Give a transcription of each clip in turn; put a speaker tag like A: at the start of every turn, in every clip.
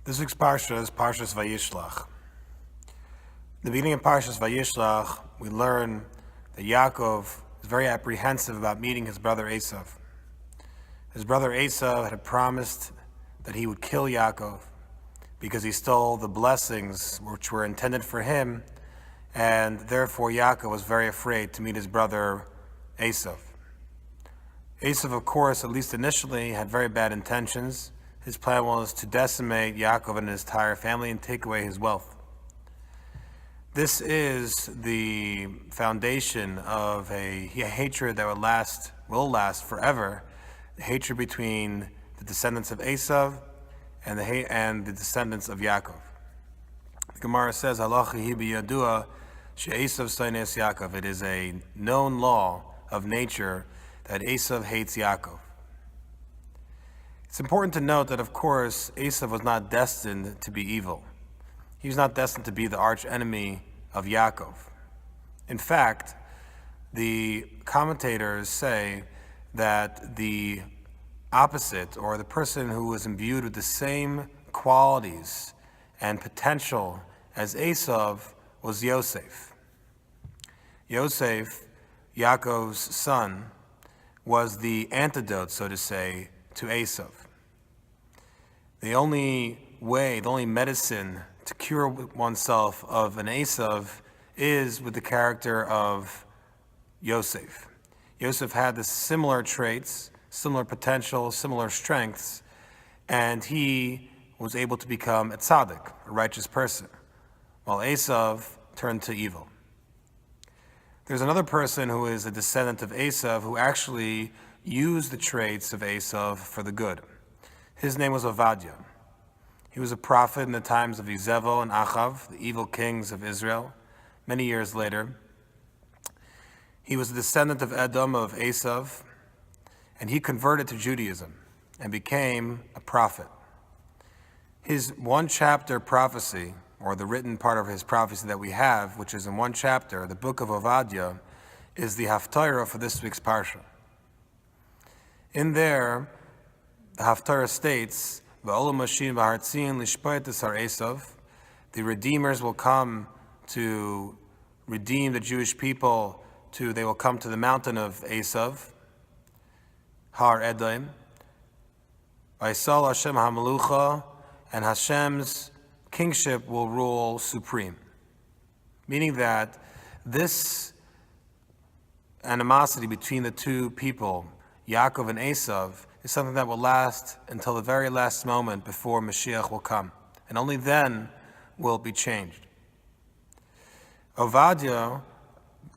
A: This week's Parsha is Parshas Va'Yishlach. In the beginning of Parshas Va'Yishlach, we learn that Yaakov is very apprehensive about meeting his brother Esav. His brother Esav had promised that he would kill Yaakov because he stole the blessings which were intended for him, and therefore Yaakov was very afraid to meet his brother Esav. Esav, of course, at least initially, had very bad intentions. His plan was to decimate Yaakov and his entire family and take away his wealth. This is the foundation of a hatred that will last forever, the hatred between the descendants of Esav and the descendants of Yaakov. The Gemara says, "Halacha hi biyadua she'Esav soines Yaakov." It is a known law of nature that Esav hates Yaakov. It's important to note that, of course, Esav was not destined to be evil. He was not destined to be the arch enemy of Yaakov. In fact, the commentators say that the opposite, or the person who was imbued with the same qualities and potential as Esav, was Yosef. Yosef, Yaakov's son, was the antidote, so to say, to Esav. The only medicine to cure oneself of an Esav is with the character of Yosef. Yosef had the similar traits, similar potential, similar strengths, and he was able to become a tzaddik, a righteous person, while Esav turned to evil. There's another person who is a descendant of Esav who actually used the traits of Esav for the good. His name was Ovadia. He was a prophet in the times of Izebel and Achav, the evil kings of Israel. Many years later, he was a descendant of Edom, of Esav, and he converted to Judaism and became a prophet. His one-chapter prophecy, or the written part of his prophecy that we have, which is in one chapter, the book of Ovadia, is the Haftarah for this week's Parsha. In there, the Haftarah states, the Redeemers will come to redeem the Jewish people. They will come to the mountain of Esav, Har Edom. Vaisal Hashem HaMelucha, and Hashem's kingship will rule supreme. Meaning that this animosity between the two people, Yaakov and Esav, is something that will last until the very last moment before Mashiach will come. And only then will it be changed. Ovadia,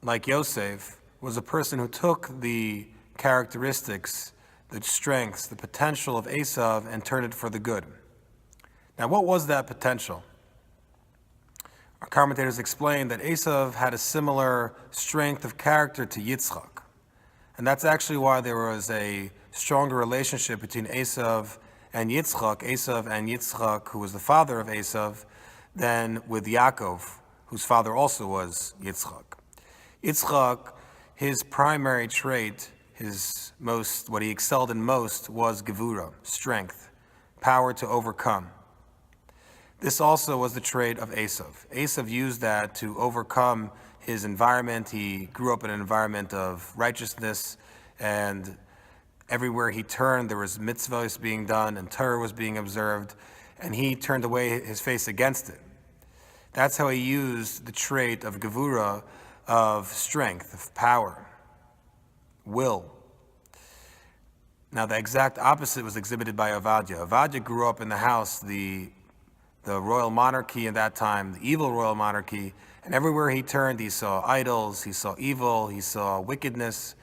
A: like Yosef, was a person who took the characteristics, the strengths, the potential of Esav and turned it for the good. Now, what was that potential? Our commentators explain that Esav had a similar strength of character to Yitzchak. And that's actually why there was a stronger relationship between Esav and Yitzchak, who was the father of Esav, than with Yaakov, whose father also was Yitzchak. Yitzchak, his primary trait, what he excelled in most, was gevura, strength, power to overcome. This also was the trait of Esav. Esav used that to overcome his environment. He grew up in an environment of righteousness, and everywhere he turned, there was mitzvahs being done, and Torah was being observed, and he turned away his face against it. That's how he used the trait of gevura, of strength, of power, will. Now, the exact opposite was exhibited by Ovadia. Ovadia grew up in the house, the royal monarchy at that time, the evil royal monarchy, and everywhere he turned, he saw idols, he saw evil, he saw wickedness,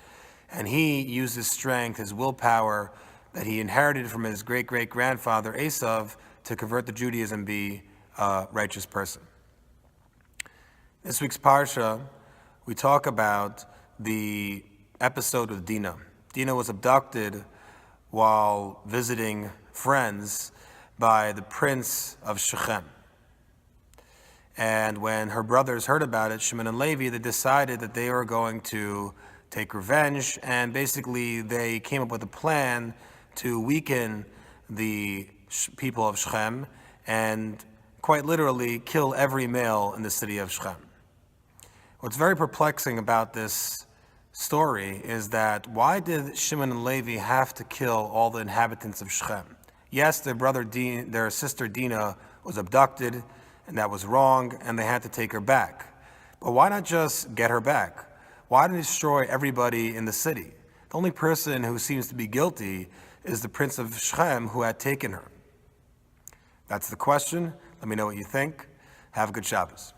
A: and he used his strength, his willpower that he inherited from his great-great-grandfather Esav to convert to Judaism and be a righteous person. This week's Parsha, we talk about the episode with Dinah. Dinah was abducted while visiting friends by the prince of Shechem. And when her brothers heard about it, Shimon and Levi, they decided that they were going to take revenge, and basically they came up with a plan to weaken the people of Shechem and quite literally kill every male in the city of Shechem. What's very perplexing about this story is that why did Shimon and Levi have to kill all the inhabitants of Shechem? Yes, their sister Dinah was abducted, and that was wrong, and they had to take her back. But why not just get her back? Why destroy everybody in the city? The only person who seems to be guilty is the prince of Shechem who had taken her. That's the question. Let me know what you think. Have a good Shabbos.